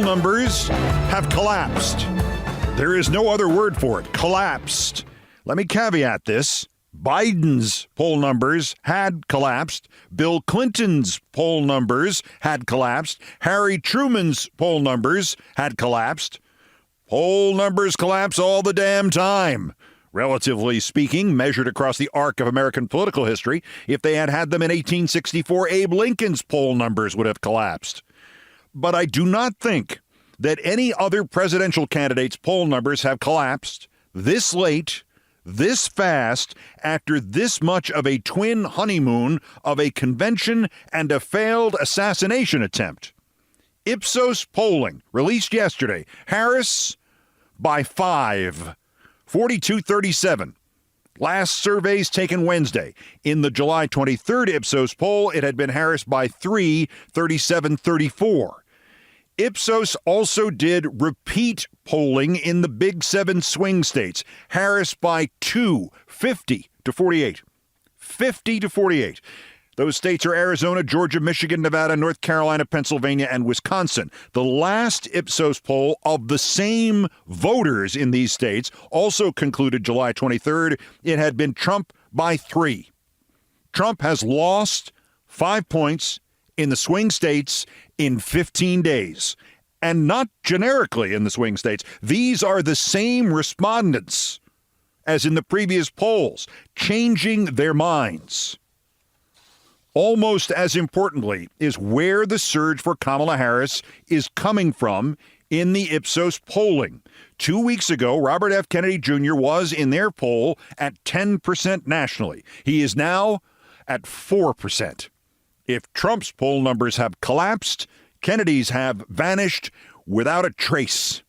numbers have collapsed. There is no other word for it. Collapsed. Let me caveat this. Biden's poll numbers had collapsed. Bill Clinton's poll numbers had collapsed. Harry Truman's poll numbers had collapsed. Poll numbers collapse all the damn time. Relatively speaking, measured across the arc of American political history, if they had had them in 1864, Abe Lincoln's poll numbers would have collapsed. But I do not think that any other presidential candidate's poll numbers have collapsed this late, this fast, after this much of a twin honeymoon of a convention and a failed assassination attempt. Ipsos Polling, released yesterday, Harris by 5, 42-37. Last surveys taken Wednesday. In the July 23rd Ipsos poll, it had been Harris by 3, 37-34. Ipsos also did repeat polling in the Big Seven swing states. Harris by 2, 50-48. 50-48. Those states are Arizona, Georgia, Michigan, Nevada, North Carolina, Pennsylvania, and Wisconsin. The last Ipsos poll of the same voters in these states also concluded July 23rd. It had been Trump by 3. Trump has lost 5 points in the swing states in 15 days. And not generically in the swing states. These are the same respondents as in the previous polls, changing their minds. Almost as importantly is where the surge for Kamala Harris is coming from in the Ipsos polling. 2 weeks ago, Robert F. Kennedy Jr. was in their poll at 10% nationally. He is now at 4%. If Trump's poll numbers have collapsed, Kennedy's have vanished without a trace.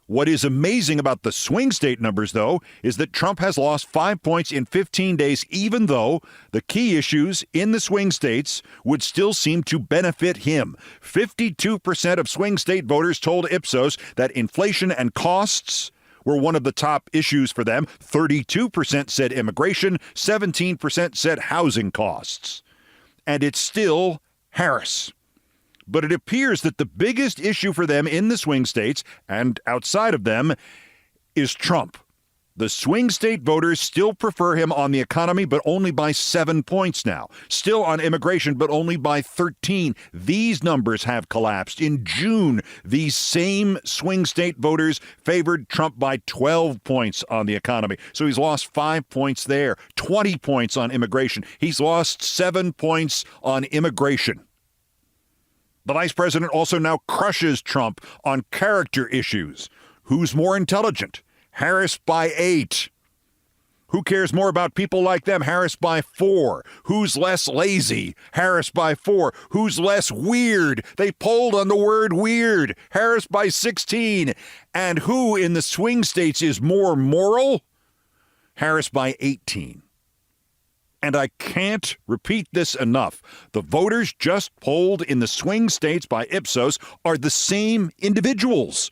What is amazing about the swing state numbers, though, is that Trump has lost 5 points in 15 days, even though the key issues in the swing states would still seem to benefit him. 52% of swing state voters told Ipsos that inflation and costs were one of the top issues for them. 32% said immigration, 17% said housing costs. And it's still Harris. But it appears that the biggest issue for them in the swing states and outside of them is Trump. The swing state voters still prefer him on the economy, but only by 7 points now. Still on immigration, but only by 13. These numbers have collapsed. In June, these same swing state voters favored Trump by 12 points on the economy. So he's lost 5 points there, 20 points on immigration. He's lost 7 points on immigration. The vice president also now crushes Trump on character issues. Who's more intelligent? Harris by 8. Who cares more about people like them? Harris by 4. Who's less lazy? Harris by 4. Who's less weird? They polled on the word weird. Harris by 16. And who in the swing states is more moral? Harris by 18. And I can't repeat this enough. The voters just polled in the swing states by Ipsos are the same individuals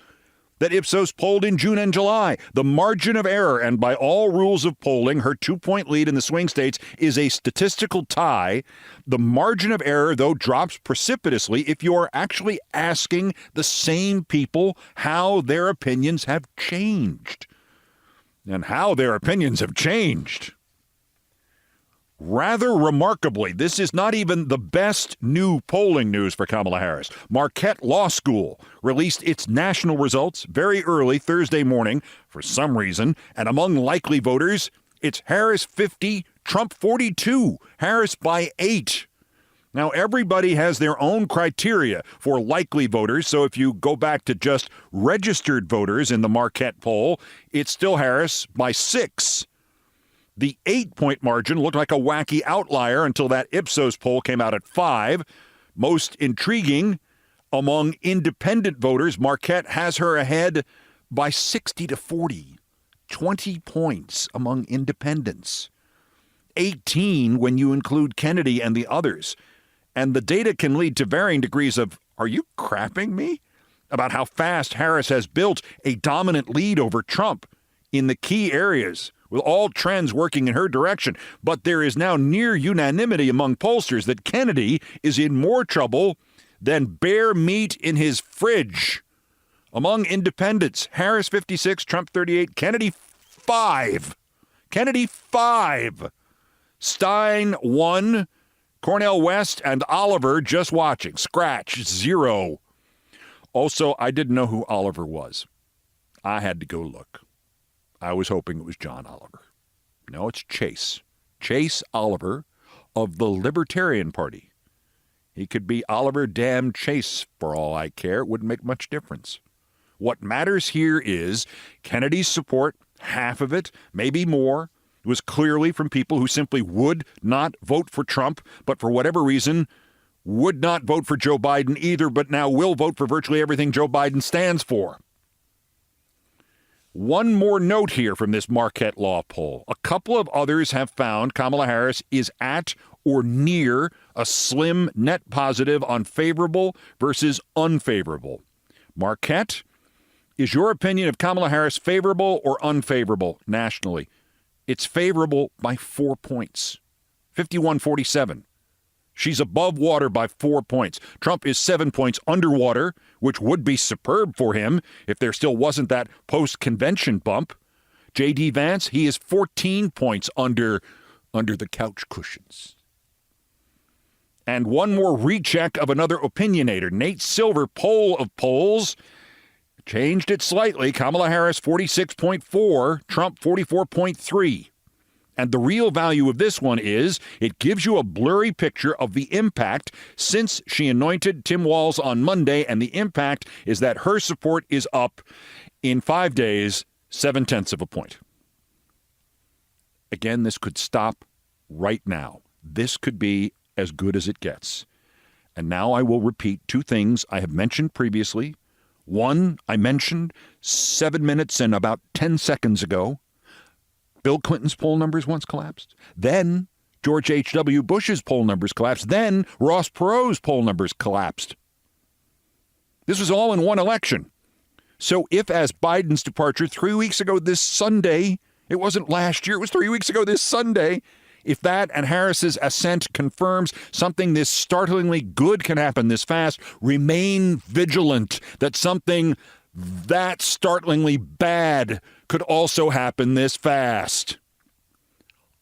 that Ipsos polled in June and July. The margin of error, and by all rules of polling, her 2-point lead in the swing states is a statistical tie. The margin of error, though, drops precipitously if you are actually asking the same people how their opinions have changed. And how their opinions have changed. Rather remarkably, this is not even the best new polling news for Kamala Harris. Marquette Law School released its national results very early Thursday morning for some reason, and among likely voters, it's Harris 50, Trump 42, Harris by 8. Now, everybody has their own criteria for likely voters, so if you go back to just registered voters in the Marquette poll, it's still Harris by 6. The 8-point margin looked like a wacky outlier until that Ipsos poll came out at 5. Most intriguing, among independent voters, Marquette has her ahead by 60-40. 20 points among independents. 18 when you include Kennedy and the others. And the data can lead to varying degrees of, are you crapping me? About how fast Harris has built a dominant lead over Trump in the key areas, with all trends working in her direction. But there is now near unanimity among pollsters that Kennedy is in more trouble than bear meat in his fridge Among independents, Harris 56, Trump 38, Kennedy 5. Kennedy 5. Stein 1. Cornel West and Oliver just watching. Scratch 0. Also, I didn't know who Oliver was. I had to go look. I was hoping it was John Oliver. No, it's Chase. Chase Oliver of the Libertarian Party. He could be Oliver Damn Chase for all I care. It wouldn't make much difference. What matters here is Kennedy's support, half of it, maybe more, was clearly from people who simply would not vote for Trump, but for whatever reason would not vote for Joe Biden either, but now will vote for virtually everything Joe Biden stands for. One more note here from this Marquette Law poll. A couple of others have found Kamala Harris is at or near a slim net positive on favorable versus unfavorable. Marquette, is your opinion of Kamala Harris favorable or unfavorable nationally? It's favorable by 4 points, 51-47. She's above water by 4 points. Trump is 7 points underwater, which would be superb for him if there still wasn't that post-convention bump. J.D. Vance, he is 14 points under the couch cushions. And one more recheck of another opinionator. Nate Silver, poll of polls, changed it slightly. Kamala Harris, 46.4, Trump, 44.3. And the real value of this one is it gives you a blurry picture of the impact since she anointed Tim Walz on Monday, and the impact is that her support is up in 5 days, 0.7 of a point. Again, this could stop right now. This could be as good as it gets. And now I will repeat two things I have mentioned previously. One, I mentioned 7 minutes and about 10 seconds ago. Bill Clinton's poll numbers once collapsed. Then George H.W. Bush's poll numbers collapsed. Then Ross Perot's poll numbers collapsed. This was all in one election. So if, as Biden's departure 3 weeks ago this Sunday, it wasn't last year, it was 3 weeks ago this Sunday, if that and Harris's ascent confirms something this startlingly good can happen this fast, remain vigilant that something that startlingly bad could also happen this fast.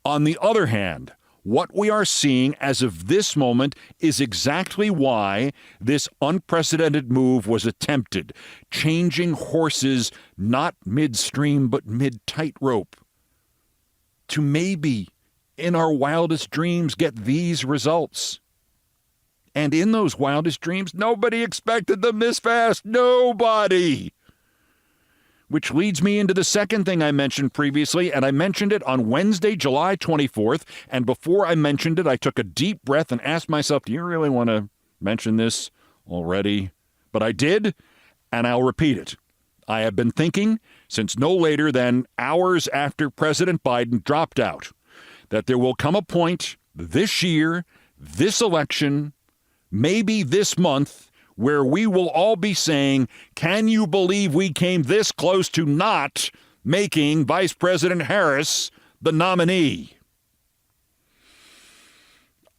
On the other hand, what we are seeing as of this moment is exactly why this unprecedented move was attempted, changing horses not midstream but mid-tightrope, to maybe, in our wildest dreams, get these results. And in those wildest dreams, nobody expected them this fast. Nobody. Which leads me into the second thing I mentioned previously, and I mentioned it on Wednesday, July 24th. And before I mentioned it, I took a deep breath and asked myself, do you really want to mention this already? But I did, and I'll repeat it. I have been thinking since no later than hours after President Biden dropped out that there will come a point this year, this election, maybe this month, where we will all be saying, can you believe we came this close to not making Vice President Harris the nominee?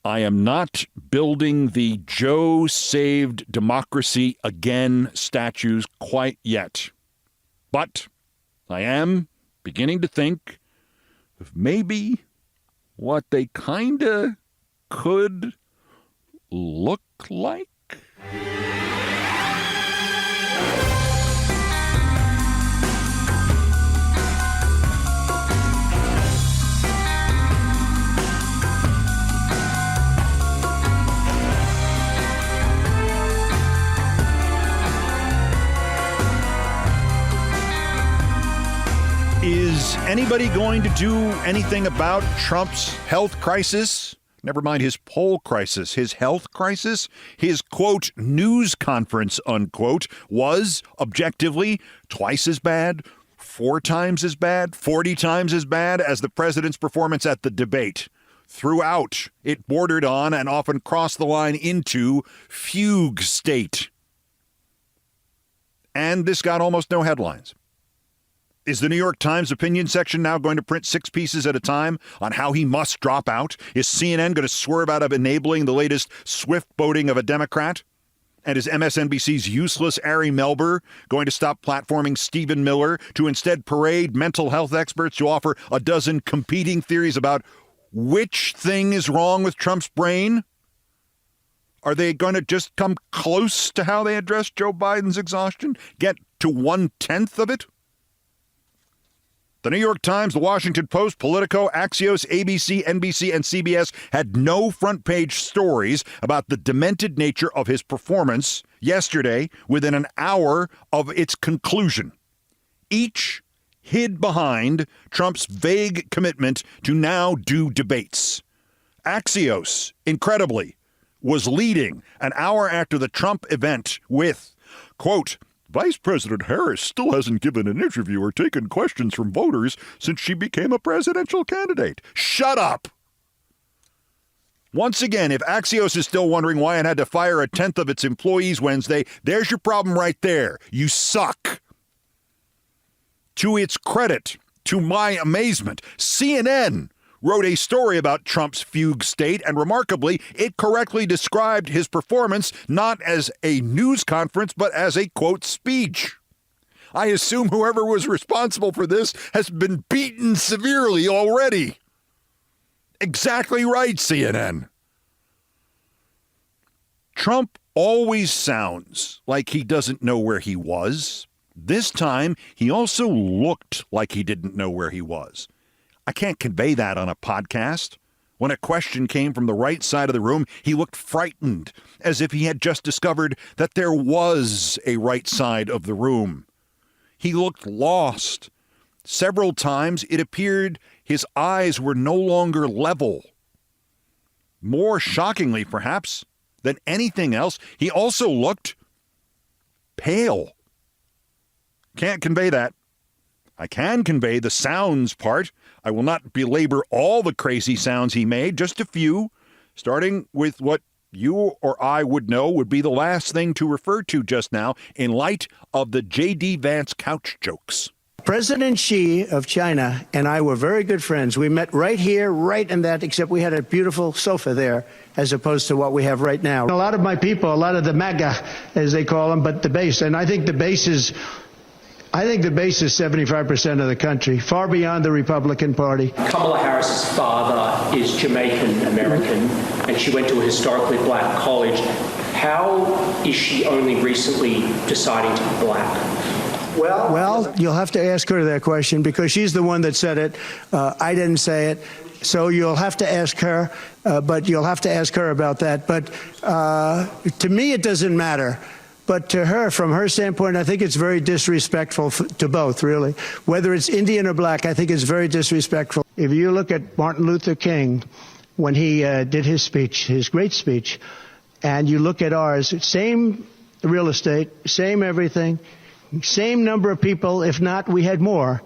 I am not building the Joe saved democracy again statues quite yet. But I am beginning to think of maybe what they kinda could look like. Is anybody going to do anything about Trump's health crisis? Never mind his poll crisis, his health crisis. His, quote, news conference, unquote, was objectively twice as bad, 4 times as bad, 40 times as bad as the president's performance at the debate. Throughout, it bordered on and often crossed the line into fugue state. And this got almost no headlines. Is the New York Times opinion section now going to print 6 pieces at a time on how he must drop out? Is CNN going to swerve out of enabling the latest swift boating of a Democrat? And is MSNBC's useless Ari Melber going to stop platforming Stephen Miller to instead parade mental health experts to offer a dozen competing theories about which thing is wrong with Trump's brain? Are they going to just come close to how they address Joe Biden's exhaustion? Get to 1/10 of it? The New York Times, The Washington Post, Politico, Axios, ABC, NBC, and CBS had no front-page stories about the demented nature of his performance yesterday within an hour of its conclusion. Each hid behind Trump's vague commitment to now do debates. Axios, incredibly, was leading an hour after the Trump event with, quote, Vice President Harris still hasn't given an interview or taken questions from voters since she became a presidential candidate. Shut up! Once again, if Axios is still wondering why it had to fire 1/10 of its employees Wednesday, there's your problem right there. You suck. To its credit, to my amazement, CNN wrote a story about Trump's fugue state, and remarkably, it correctly described his performance not as a news conference, but as a, quote, speech. I assume whoever was responsible for this has been beaten severely already. Exactly right, CNN. Trump always sounds like he doesn't know where he was. This time, he also looked like he didn't know where he was. I can't convey that on a podcast. When a question came from the right side of the room, he looked frightened, as if he had just discovered that there was a right side of the room. He looked lost. Several times it appeared his eyes were no longer level. More shockingly, perhaps, than anything else, he also looked pale. Can't convey that. I can convey the sounds part. I will not belabor all the crazy sounds he made, just a few, starting with what you or I would know would be the last thing to refer to just now in light of the J.D. Vance couch jokes. President Xi of China and I were very good friends. We met right here, right in that, except we had a beautiful sofa there as opposed to what we have right now. A lot of my people, a lot of the MAGA, as they call them, but the base, and I think the base is 75% of the country, far beyond the Republican Party. Kamala Harris's father is Jamaican-American, and she went to a historically black college. How is she only recently deciding to be black? Well, you'll have to ask her that question because she's the one that said it. I didn't say it. So you'll have to ask her, but you'll have to ask her about that. But to me, it doesn't matter. But to her, from her standpoint, I think it's very disrespectful to both, really. Whether it's Indian or black, I think it's very disrespectful. If you look at Martin Luther King, when he did his speech, his great speech, and you look at ours, same real estate, same everything, same number of people, if not, we had more.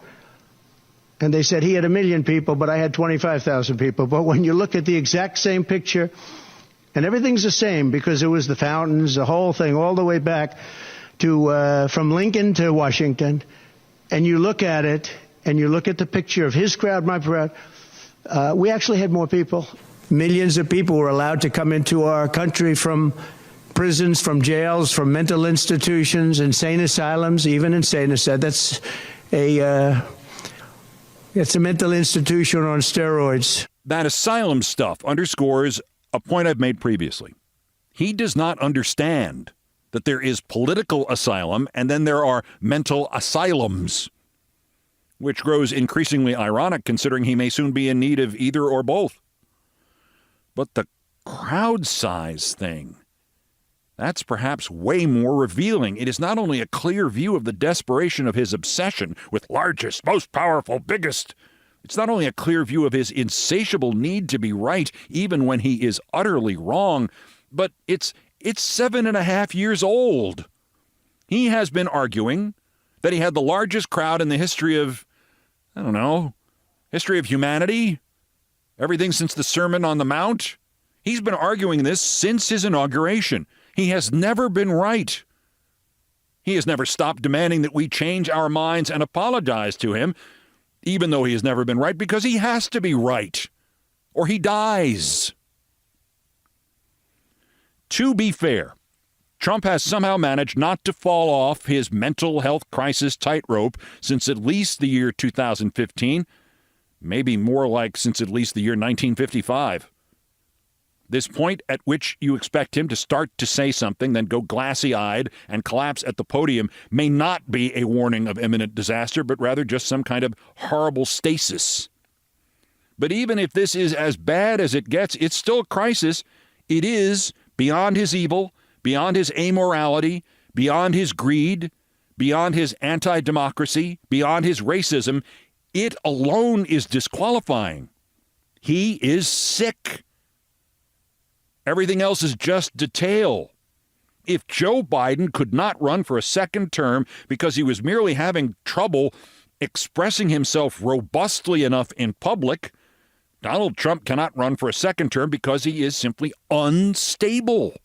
And they said he had 1 million people, but I had 25,000 people. But when you look at the exact same picture, and everything's the same because it was the fountains, the whole thing, all the way back to from Lincoln to Washington. And you look at it, and you look at the picture of his crowd, my crowd. We actually had more people. Millions of people were allowed to come into our country from prisons, from jails, from mental institutions, insane asylums, even insane asylums. It's a mental institution on steroids. That asylum stuff underscores a point I've made previously. He does not understand that there is political asylum and then there are mental asylums, which grows increasingly ironic considering he may soon be in need of either or both. But the crowd size thing, that's perhaps way more revealing. It is not only a clear view of the desperation of his obsession with largest, most powerful, biggest. It's not only a clear view of his insatiable need to be right, even when he is utterly wrong, but it's 7.5 years old. He has been arguing that he had the largest crowd in the history of, history of humanity, everything since the Sermon on the Mount. He's been arguing this since his inauguration. He has never been right. He has never stopped demanding that we change our minds and apologize to him, even though he has never been right, because he has to be right, or he dies. To be fair, Trump has somehow managed not to fall off his mental health crisis tightrope since at least the year 2015, maybe more like since at least the year 1955. This point at which you expect him to start to say something, then go glassy-eyed and collapse at the podium may not be a warning of imminent disaster, but rather just some kind of horrible stasis. But even if this is as bad as it gets, it's still a crisis. It is beyond his evil, beyond his amorality, beyond his greed, beyond his anti-democracy, beyond his racism. It alone is disqualifying. He is sick. Everything else is just detail. If Joe Biden could not run for a second term because he was merely having trouble expressing himself robustly enough in public, Donald Trump cannot run for a second term because he is simply unstable.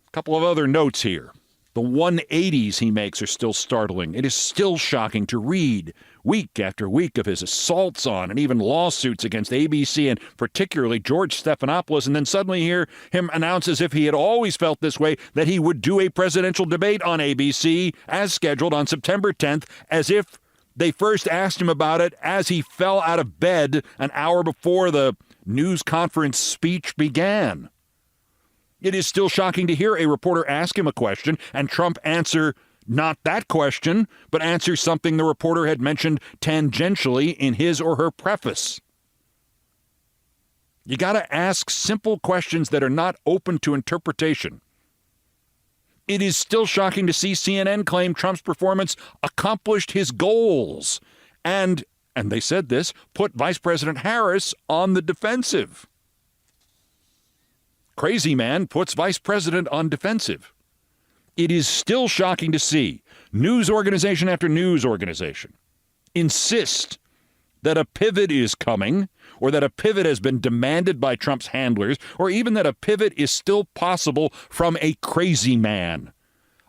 A couple of other notes here. The 180s he makes are still startling. It is still shocking to read week after week of his assaults on and even lawsuits against ABC and particularly George Stephanopoulos, and then suddenly hear him announce, as if he had always felt this way, that he would do a presidential debate on ABC as scheduled on September 10th, as if they first asked him about it as he fell out of bed an hour before the news conference speech began. It is still shocking to hear a reporter ask him a question and Trump answer not that question, but answer something the reporter had mentioned tangentially in his or her preface. You got to ask simple questions that are not open to interpretation. It is still shocking to see CNN claim Trump's performance accomplished his goals and they said this, put Vice President Harris on the defensive. Crazy man puts vice president on defensive. It is still shocking to see news organization after news organization insist that a pivot is coming, or that a pivot has been demanded by Trump's handlers, or even that a pivot is still possible from a crazy man.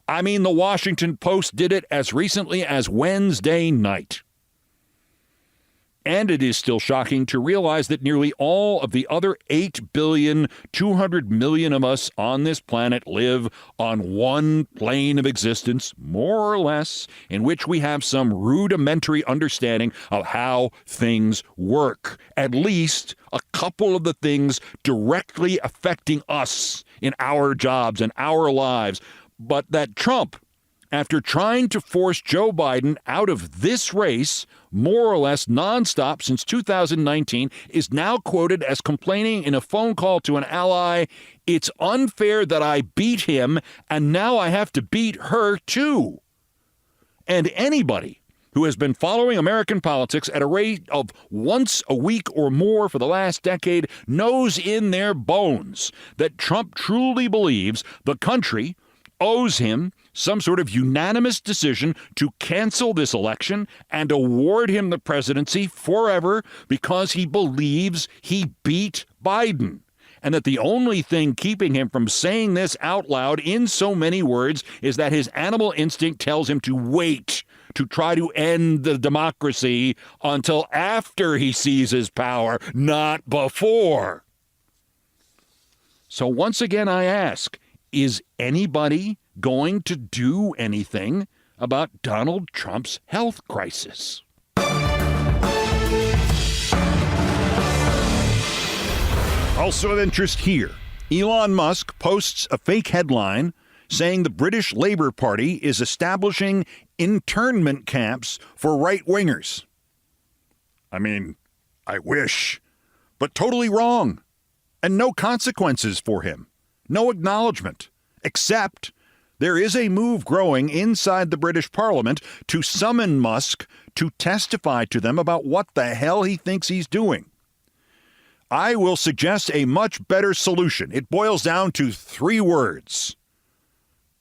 I mean, the Washington Post did it as recently as Wednesday night. And it is still shocking to realize that nearly all of the other 8,200 million of us on this planet live on one plane of existence, more or less, in which we have some rudimentary understanding of how things work. At least a couple of the things directly affecting us in our jobs and our lives. But that Trump, after trying to force Joe Biden out of this race, more or less nonstop since 2019, is now quoted as complaining in a phone call to an ally, "It's unfair that I beat him, and now I have to beat her too." And anybody who has been following American politics at a rate of once a week or more for the last decade knows in their bones that Trump truly believes the country owes him some sort of unanimous decision to cancel this election and award him the presidency forever because he believes he beat Biden. And that the only thing keeping him from saying this out loud in so many words is that his animal instinct tells him to wait to try to end the democracy until after he seizes power, not before. So once again, I ask, is anybody going to do anything about Donald Trump's health crisis? Also of interest here, Elon Musk posts a fake headline saying the British Labour Party is establishing internment camps for right-wingers. I mean, I wish, but totally wrong. And no consequences for him. No acknowledgement, except there is a move growing inside the British Parliament to summon Musk to testify to them about what the hell he thinks he's doing. I will suggest a much better solution. It boils down to 3 words.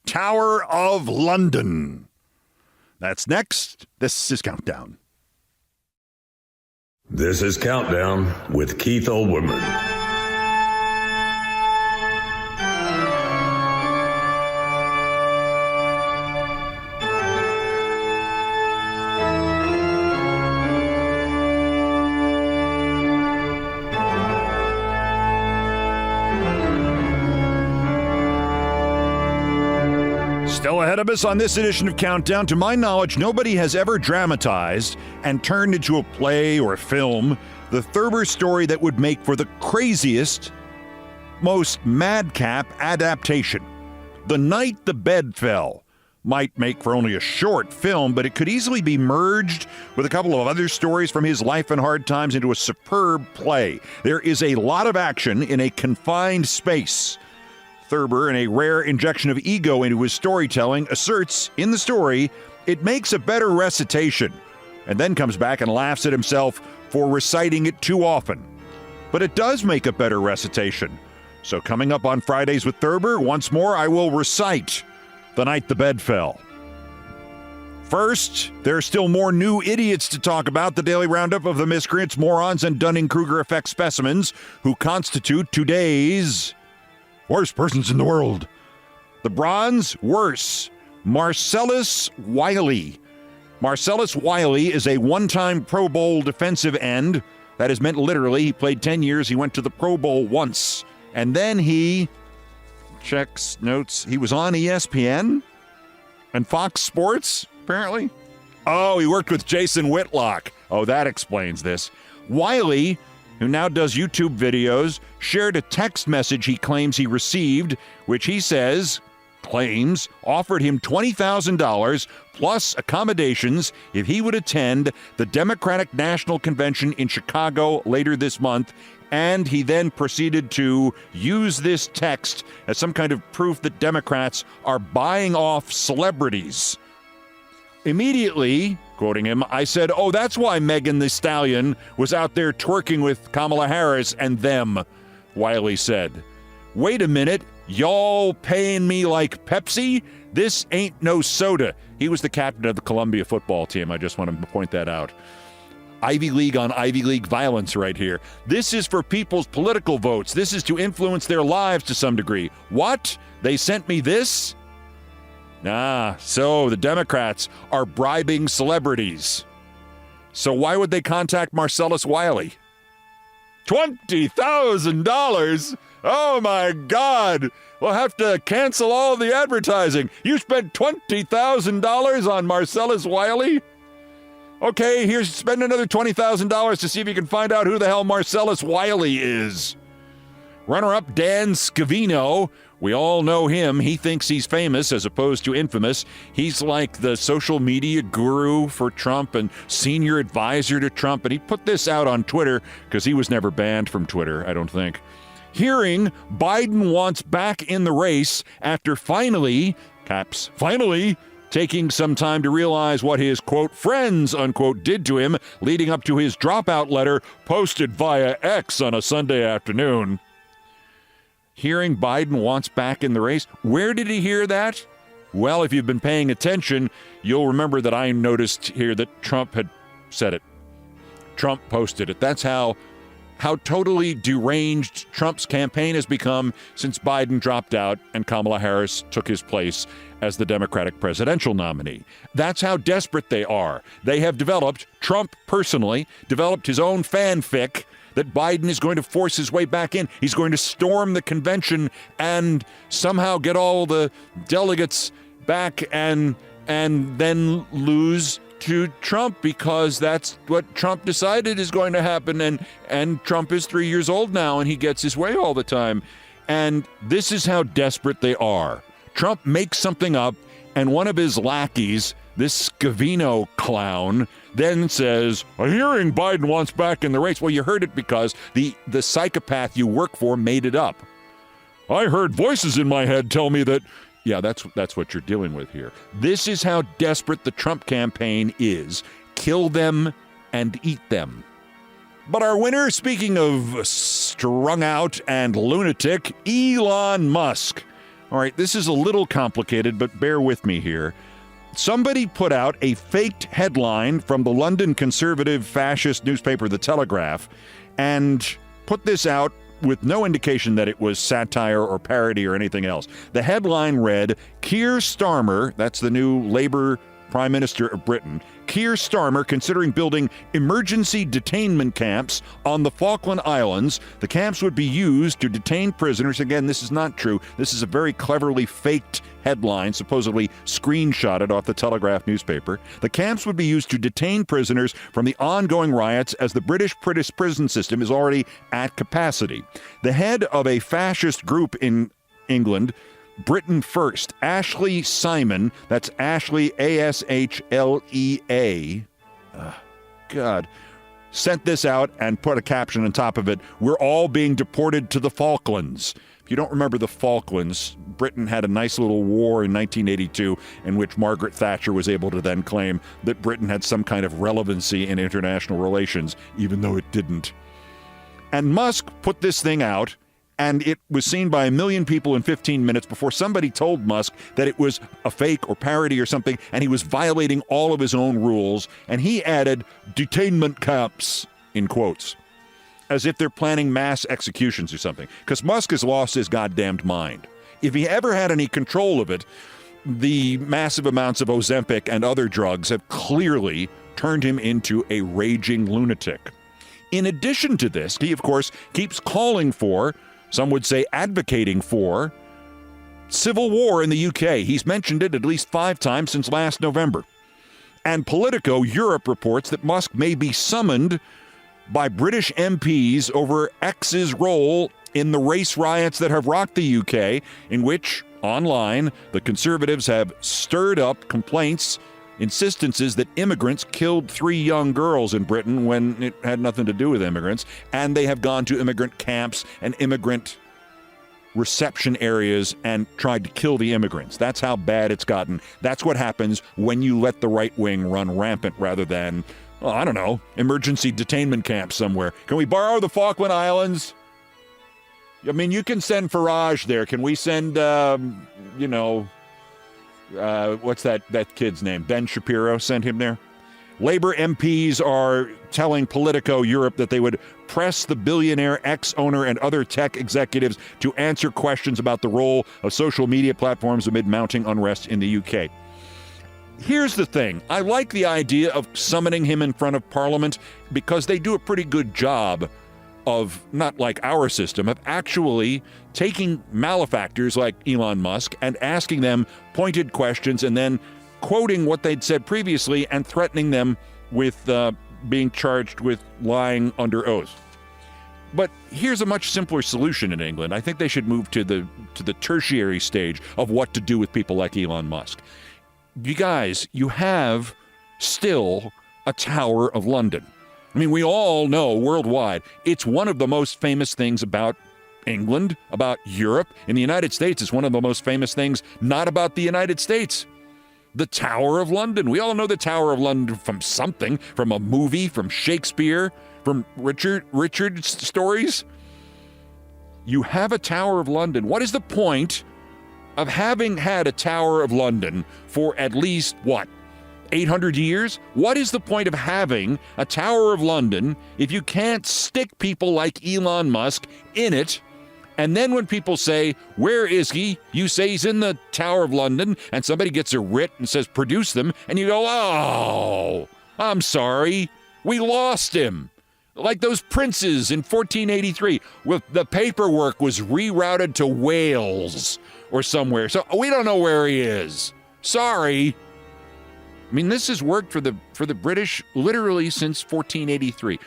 Tower of London. That's next. This is Countdown. This is Countdown with Keith Olbermann. Ahead of us on this edition of Countdown, to my knowledge, nobody has ever dramatized and turned into a play or a film the Thurber story that would make for the craziest, most madcap adaptation. The Night the Bed Fell might make for only a short film, but it could easily be merged with a couple of other stories from his life and hard times into a superb play. There is a lot of action in a confined space. Thurber, in a rare injection of ego into his storytelling, asserts in the story it makes a better recitation, and then comes back and laughs at himself for reciting it too often. But it does make a better recitation. So coming up on Fridays with Thurber, once more I will recite The Night the Bed Fell. First, there are still more new idiots to talk about. The daily roundup of the miscreants, morons, and Dunning-Kruger effect specimens who constitute today's worst persons in the world. The bronze, worse, Marcellus Wiley. Marcellus Wiley is a one-time Pro Bowl defensive end. That is meant literally. He played 10 years. He went to the Pro Bowl once. And then he checks notes. He was on ESPN and Fox Sports, apparently. Oh, he worked with Jason Whitlock. Oh, that explains this. Wiley, who now does YouTube videos, shared a text message he claims he received, which he claims offered him $20,000 plus accommodations if he would attend the Democratic National Convention in Chicago later this month. And he then proceeded to use this text as some kind of proof that Democrats are buying off celebrities. Immediately, quoting him, I said, oh, that's why Megan Thee Stallion was out there twerking with Kamala Harris and them, Wiley said. Wait a minute, y'all paying me like Pepsi? This ain't no soda. He was the captain of the Columbia football team. I just want to point that out. Ivy League on Ivy League violence right here. This is for people's political votes. This is to influence their lives to some degree. What? They sent me this? So the Democrats are bribing celebrities. So why would they contact Marcellus Wiley? $20,000? Oh my God! We'll have to cancel all the advertising. You spent $20,000 on Marcellus Wiley? Okay, here's spend another $20,000 to see if you can find out who the hell Marcellus Wiley is. Runner-up Dan Scavino. We all know him. He thinks he's famous as opposed to infamous. He's like the social media guru for Trump and senior advisor to Trump. And he put this out on Twitter because he was never banned from Twitter, I don't think. Hearing Biden wants back in the race after finally, caps, finally, taking some time to realize what his, quote, friends, unquote, did to him leading up to his dropout letter posted via X on a Sunday afternoon. Hearing Biden wants back in the race. Where did he hear that? Well, if you've been paying attention, you'll remember that I noticed here that Trump had said it. Trump posted it. That's how totally deranged Trump's campaign has become since Biden dropped out and Kamala Harris took his place as the Democratic presidential nominee. That's how desperate they are. They have developed, Trump personally, developed his own fanfic that Biden is going to force his way back in. He's going to storm the convention and somehow get all the delegates back and then lose to Trump because that's what Trump decided is going to happen. And Trump is 3 years old now and he gets his way all the time. And this is how desperate they are. Trump makes something up and one of his lackeys, this Scavino clown, then says, a hearing Biden wants back in the race. Well, you heard it because the psychopath you work for made it up. I heard voices in my head tell me that. Yeah, that's what you're dealing with here. This is how desperate the Trump campaign is. Kill them and eat them. But our winner, speaking of strung out and lunatic, Elon Musk. All right, this is a little complicated, but bear with me here. Somebody put out a faked headline from the London conservative fascist newspaper, The Telegraph, and put this out with no indication that it was satire or parody or anything else. The headline read, Keir Starmer, that's the new Labour Prime Minister of Britain, Keir Starmer considering building emergency detainment camps on the Falkland Islands. The camps would be used to detain prisoners. Again, this is not true. This is a very cleverly faked headline, supposedly screenshotted off the Telegraph newspaper. The camps would be used to detain prisoners from the ongoing riots, as the British prison system is already at capacity. The head of a fascist group in England, Britain First, Ashley Simon, that's Ashley, Ashlea, God, sent this out and put a caption on top of it: "We're all being deported to the Falklands." If you don't remember the Falklands, Britain had a nice little war in 1982 in which Margaret Thatcher was able to then claim that Britain had some kind of relevancy in international relations, even though it didn't. And Musk put this thing out, and it was seen by 1 million people in 15 minutes before somebody told Musk that it was a fake or parody or something, and he was violating all of his own rules, and he added "detainment camps" in quotes, as if they're planning mass executions or something, because Musk has lost his goddamned mind. If he ever had any control of it, the massive amounts of Ozempic and other drugs have clearly turned him into a raging lunatic. In addition to this, he, of course, keeps calling for, some would say advocating for, civil war in the UK. He's mentioned it at least 5 times since last November. And Politico Europe reports that Musk may be summoned by British MPs over X's role in the race riots that have rocked the UK, in which, online, the Conservatives have stirred up complaints, insistences that immigrants killed 3 young girls in Britain when it had nothing to do with immigrants, and they have gone to immigrant camps and immigrant reception areas and tried to kill the immigrants. That's how bad it's gotten. That's what happens when you let the right wing run rampant rather than, I don't know, emergency detainment camps somewhere. Can we borrow the Falkland Islands? I mean, you can send Farage there. Can we send, what's that kid's name? Ben Shapiro, send him there. Labor MPs are telling Politico Europe that they would press the billionaire ex-owner and other tech executives to answer questions about the role of social media platforms amid mounting unrest in the UK. Here's the thing. I like the idea of summoning him in front of Parliament because they do a pretty good job of, not like our system, of actually taking malefactors like Elon Musk and asking them pointed questions and then quoting what they'd said previously and threatening them with being charged with lying under oath. But here's a much simpler solution in England. I think they should move to the tertiary stage of what to do with people like Elon Musk. You guys, you have still a Tower of London. I mean, we all know worldwide, it's one of the most famous things about England, about Europe. In the United States, it's one of the most famous things not about the United States. The Tower of London. We all know the Tower of London from something, from a movie, from Shakespeare, from Richard's stories. You have a Tower of London. What is the point of having had a Tower of London for at least, 800 years? What is the point of having a Tower of London if you can't stick people like Elon Musk in it? And then when people say, "Where is he?" you say he's in the Tower of London, and somebody gets a writ and says, "Produce them," and you go, "Oh, I'm sorry, we lost him." Like those princes in 1483, with the paperwork was rerouted to Wales or somewhere, so we don't know where he is. Sorry. I mean, this has worked for the British literally since 1483,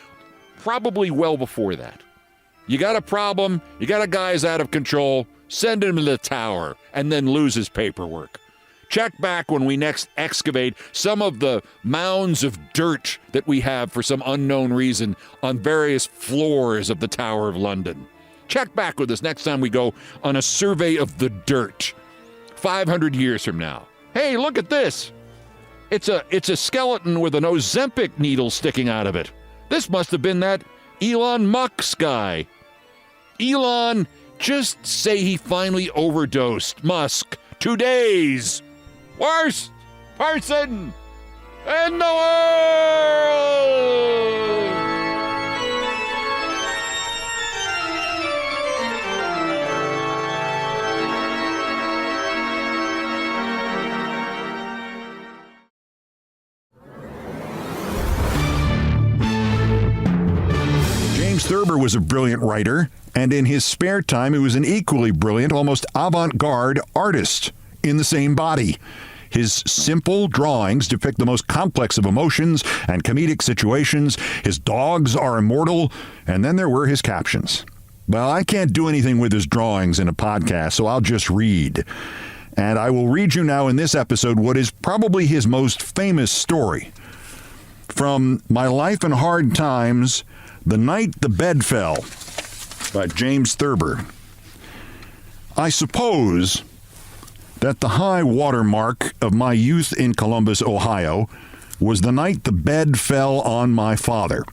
probably well before that. You got a problem, you got a guy who's out of control, send him to the Tower, and then lose his paperwork. Check back when we next excavate some of the mounds of dirt that we have for some unknown reason on various floors of the Tower of London. Check back with us next time we go on a survey of the dirt, 500 years from now. Hey, look at this. It's a skeleton with an Ozempic needle sticking out of it. This must have been that Elon Musk guy. Elon, just say he finally overdosed. Musk, 2 days. Worst person in the world! Thurber was a brilliant writer, and in his spare time, he was an equally brilliant, almost avant-garde artist in the same body. His simple drawings depict the most complex of emotions and comedic situations. His dogs are immortal, and then there were his captions. Well, I can't do anything with his drawings in a podcast, so I'll just read. And I will read you now in this episode what is probably his most famous story. From My Life in Hard Times, The Night the Bed Fell, by James Thurber. I suppose that the high water mark of my youth in Columbus, Ohio, was the night the bed fell on my father.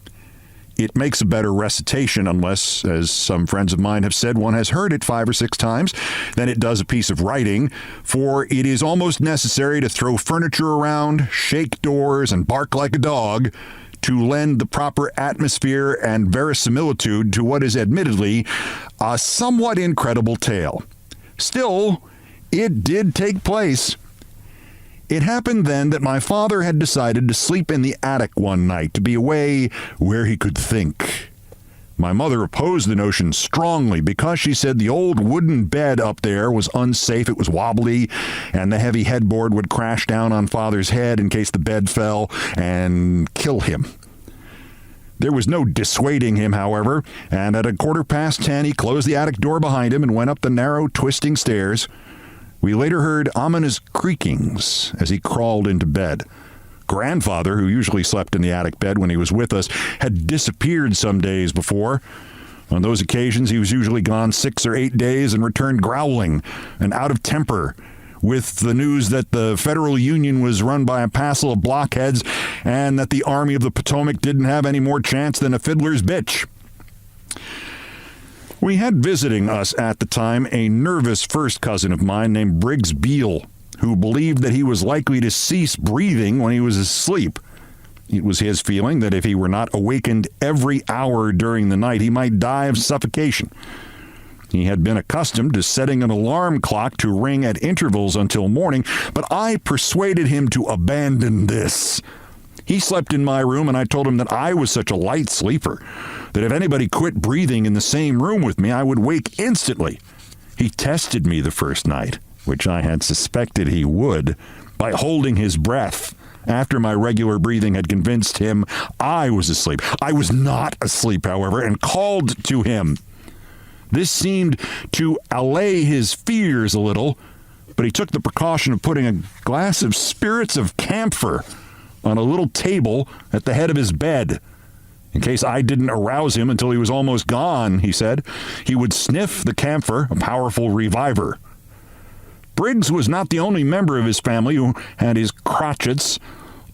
It makes a better recitation unless, as some friends of mine have said, one has heard it 5 or 6 times than it does a piece of writing, for it is almost necessary to throw furniture around, shake doors, and bark like a dog to lend the proper atmosphere and verisimilitude to what is admittedly a somewhat incredible tale. Still, it did take place. It happened then that my father had decided to sleep in the attic one night, to be away where he could think. My mother opposed the notion strongly because she said the old wooden bed up there was unsafe, it was wobbly, and the heavy headboard would crash down on Father's head in case the bed fell and kill him. There was no dissuading him, however, and at 10:15 he closed the attic door behind him and went up the narrow, twisting stairs. We later heard ominous creakings as he crawled into bed. Grandfather, who usually slept in the attic bed when he was with us, had disappeared some days before. On those occasions, he was usually gone 6 or 8 days and returned growling and out of temper with the news that the Federal Union was run by a passel of blockheads and that the Army of the Potomac didn't have any more chance than a fiddler's bitch. We had visiting us at the time a nervous first cousin of mine named Briggs Beale, who believed that he was likely to cease breathing when he was asleep. It was his feeling that if he were not awakened every hour during the night, he might die of suffocation. He had been accustomed to setting an alarm clock to ring at intervals until morning, but I persuaded him to abandon this. He slept in my room, and I told him that I was such a light sleeper that if anybody quit breathing in the same room with me, I would wake instantly. He tested me the first night, which I had suspected he would, by holding his breath after my regular breathing had convinced him I was asleep. I was not asleep, however, and called to him. This seemed to allay his fears a little, but he took the precaution of putting a glass of spirits of camphor on a little table at the head of his bed. In case I didn't arouse him until he was almost gone, he said, he would sniff the camphor, a powerful reviver. Briggs was not the only member of his family who had his crotchets.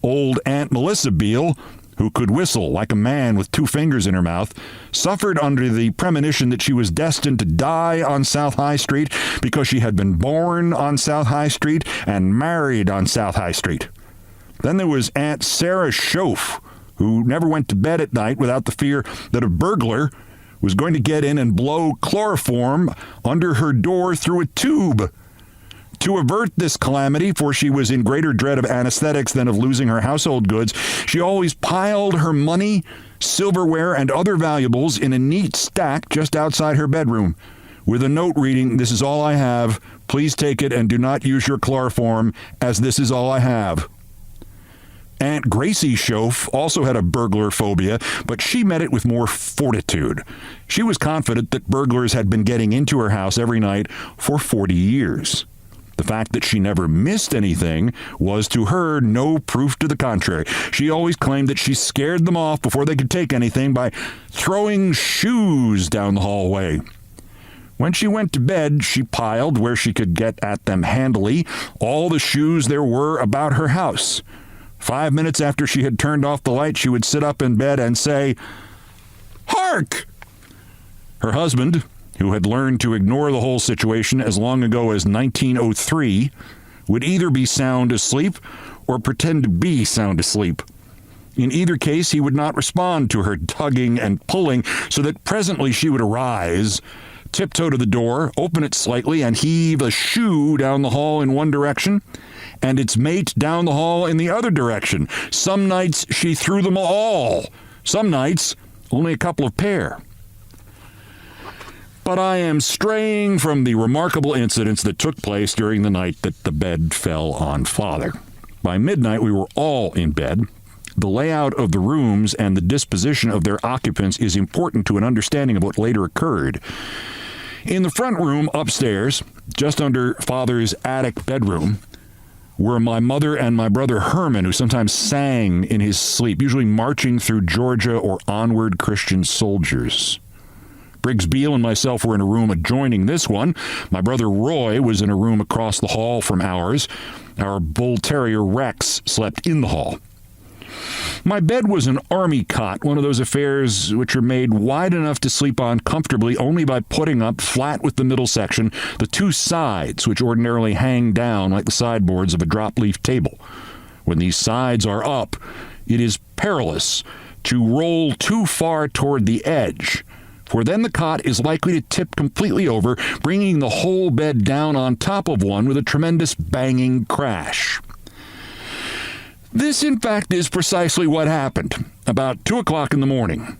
Old Aunt Melissa Beale, who could whistle like a man with 2 fingers in her mouth, suffered under the premonition that she was destined to die on South High Street because she had been born on South High Street and married on South High Street. Then there was Aunt Sarah Schoaf, who never went to bed at night without the fear that a burglar was going to get in and blow chloroform under her door through a tube. To avert this calamity, for she was in greater dread of anesthetics than of losing her household goods, she always piled her money, silverware, and other valuables in a neat stack just outside her bedroom, with a note reading, "This is all I have. Please take it and do not use your chloroform, as this is all I have." Aunt Gracie Schoaf also had a burglar phobia, but she met it with more fortitude. She was confident that burglars had been getting into her house every night for 40 years. The fact that she never missed anything was to her no proof to the contrary. She always claimed that she scared them off before they could take anything by throwing shoes down the hallway. When she went to bed, she piled, where she could get at them handily, all the shoes there were about her house. 5 minutes after she had turned off the light, she would sit up in bed and say, "Hark!" Her husband, who had learned to ignore the whole situation as long ago as 1903, would either be sound asleep or pretend to be sound asleep. In either case, he would not respond to her tugging and pulling, so that presently she would arise, tiptoe to the door, open it slightly, and heave a shoe down the hall in one direction, and its mate down the hall in the other direction. Some nights she threw them all. Some nights only a couple of pair. But I am straying from the remarkable incidents that took place during the night that the bed fell on Father. By midnight, we were all in bed. The layout of the rooms and the disposition of their occupants is important to an understanding of what later occurred. In the front room upstairs, just under Father's attic bedroom, were my mother and my brother Herman, who sometimes sang in his sleep, usually marching through Georgia or onward Christian soldiers. Briggs Beale and myself were in a room adjoining this one. My brother Roy was in a room across the hall from ours. Our bull terrier Rex slept in the hall. My bed was an army cot, one of those affairs which are made wide enough to sleep on comfortably only by putting up, flat with the middle section, the two sides which ordinarily hang down like the sideboards of a drop-leaf table. When these sides are up, it is perilous to roll too far toward the edge, for then the cot is likely to tip completely over, bringing the whole bed down on top of one with a tremendous banging crash. This, in fact, is precisely what happened. About 2 o'clock in the morning.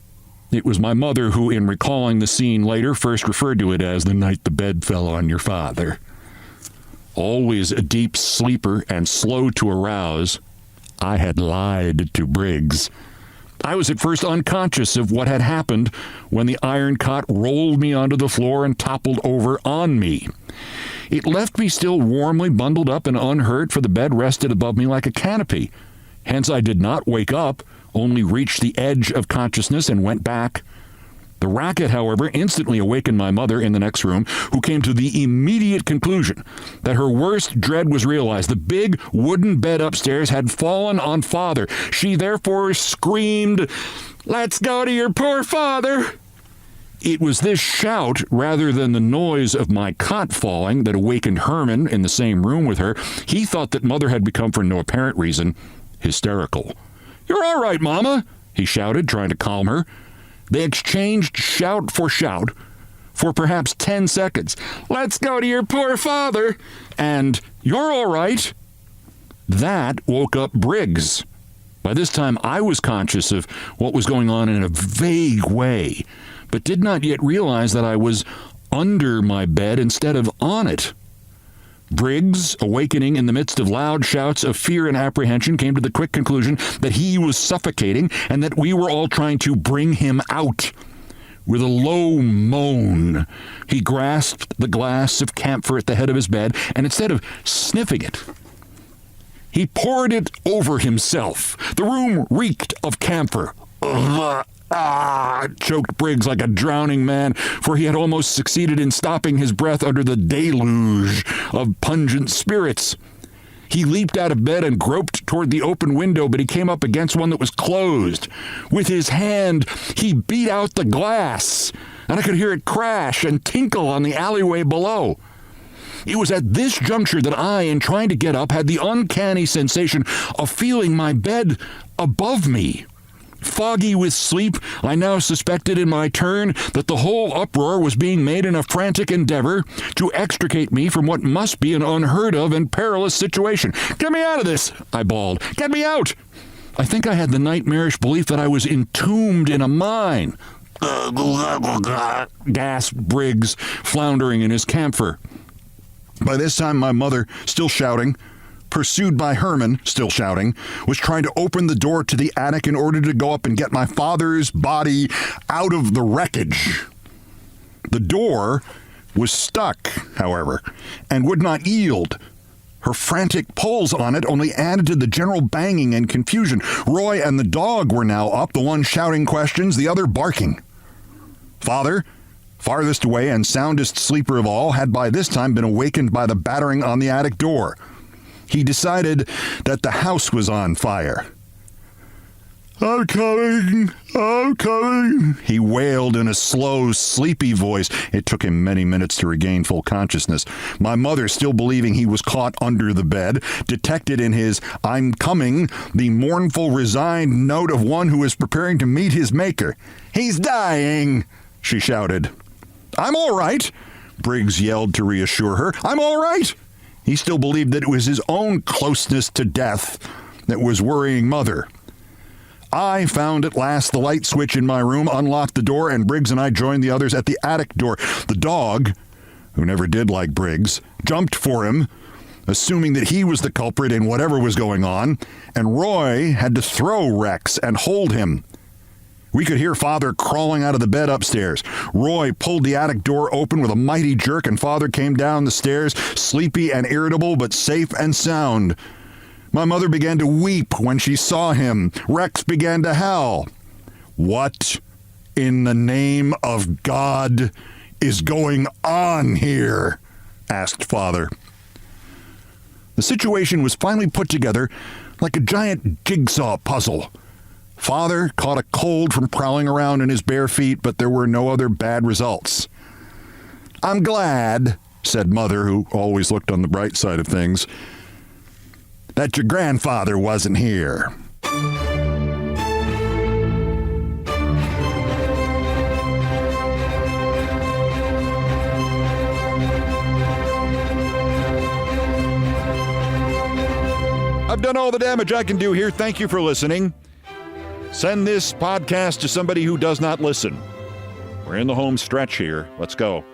It was my mother who, in recalling the scene later, first referred to it as the night the bed fell on your father. Always a deep sleeper and slow to arouse, I had lied to Briggs. I was at first unconscious of what had happened when the iron cot rolled me onto the floor and toppled over on me. It left me still warmly bundled up and unhurt, for the bed rested above me like a canopy. Hence I did not wake up, only reached the edge of consciousness and went back. The racket, however, instantly awakened my mother in the next room, who came to the immediate conclusion that her worst dread was realized. The big wooden bed upstairs had fallen on Father. She therefore screamed, "Let's go to your poor father!" It was this shout, rather than the noise of my cot falling, that awakened Herman in the same room with her. He thought that Mother had become, for no apparent reason, hysterical. "You're all right, Mama," he shouted, trying to calm her. They exchanged shout for perhaps 10 seconds. "Let's go to your poor father," and "You're all right." That woke up Briggs. By this time, I was conscious of what was going on in a vague way, but did not yet realize that I was under my bed instead of on it. Briggs, awakening in the midst of loud shouts of fear and apprehension, came to the quick conclusion that he was suffocating and that we were all trying to bring him out. With a low moan, he grasped the glass of camphor at the head of his bed, and instead of sniffing it, he poured it over himself. The room reeked of camphor. Choked Briggs like a drowning man, for he had almost succeeded in stopping his breath under the deluge of pungent spirits. He leaped out of bed and groped toward the open window, but he came up against one that was closed. With his hand, he beat out the glass, and I could hear it crash and tinkle on the alleyway below. It was at this juncture that I, in trying to get up, had the uncanny sensation of feeling my bed above me. Foggy with sleep, I now suspected in my turn that the whole uproar was being made in a frantic endeavor to extricate me from what must be an unheard of and perilous situation. "Get me out of this!" I bawled. "Get me out!" I think I had the nightmarish belief that I was entombed in a mine. Gasped Briggs, floundering in his camphor. By this time, my mother, still shouting, pursued by Herman, still shouting, was trying to open the door to the attic in order to go up and get my father's body out of the wreckage. The door was stuck, however, and would not yield. Her frantic pulls on it only added to the general banging and confusion. Roy and the dog were now up, the one shouting questions, the other barking. Father, farthest away and soundest sleeper of all, had by this time been awakened by the battering on the attic door. He decided that the house was on fire. I'm coming, he wailed in a slow, sleepy voice. It took him many minutes to regain full consciousness. My mother, still believing he was caught under the bed, detected in his "I'm coming" the mournful, resigned note of one who is preparing to meet his maker. "He's dying," she shouted. "I'm all right," Briggs yelled to reassure her. "I'm all right." He still believed that it was his own closeness to death that was worrying Mother. I found at last the light switch in my room, unlocked the door, and Briggs and I joined the others at the attic door. The dog, who never did like Briggs, jumped for him, assuming that he was the culprit in whatever was going on, and Roy had to throw Rex and hold him. We could hear Father crawling out of the bed upstairs. Roy pulled the attic door open with a mighty jerk, and Father came down the stairs, sleepy and irritable, but safe and sound. My mother began to weep when she saw him. Rex began to howl. What in the name of God is going on here? Asked Father. The situation was finally put together like a giant jigsaw puzzle. Father caught a cold from prowling around in his bare feet, but there were no other bad results. I'm glad, said Mother, who always looked on the bright side of things, that your grandfather wasn't here. I've done all the damage I can do here. Thank you for listening. Send this podcast to somebody who does not listen. We're in the home stretch here. Let's go.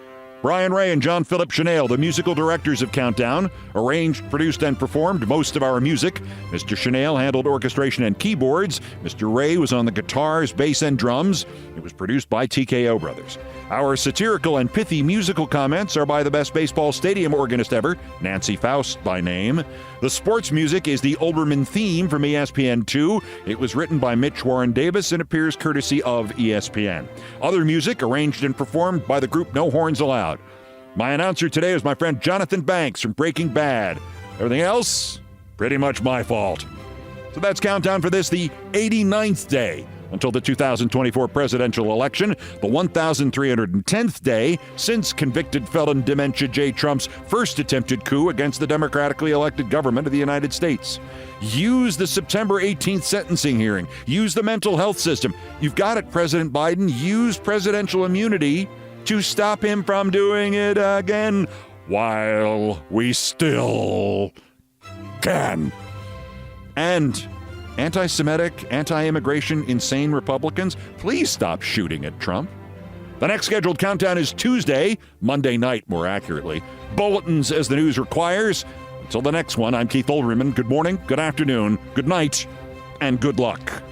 Brian Ray and John Philip Chanel, the musical directors of Countdown, arranged, produced, and performed most of our music. Mr. Chanel handled orchestration and keyboards. Mr. Ray was on the guitars, bass, and drums. It was produced by TKO Brothers. Our satirical and pithy musical comments are by the best baseball stadium organist ever, Nancy Faust by name. The sports music is the Olbermann theme from ESPN2. It was written by Mitch Warren Davis and appears courtesy of ESPN. Other music arranged and performed by the group No Horns Allowed. My announcer today is my friend Jonathan Banks from Breaking Bad. Everything else, pretty much my fault. So that's Countdown for this, the 89th day until the 2024 presidential election, the 1,310th day since convicted felon Dementia J. Trump's first attempted coup against the democratically elected government of the United States. Use the September 18th sentencing hearing. Use the mental health system. You've got it, President Biden. Use presidential immunity to stop him from doing it again while we still can. And anti-Semitic, anti-immigration, insane Republicans, please stop shooting at Trump. The next scheduled countdown is Tuesday, Monday night, more accurately. Bulletins as the news requires. Until the next one, I'm Keith Olbermann. Good morning, good afternoon, good night, and good luck.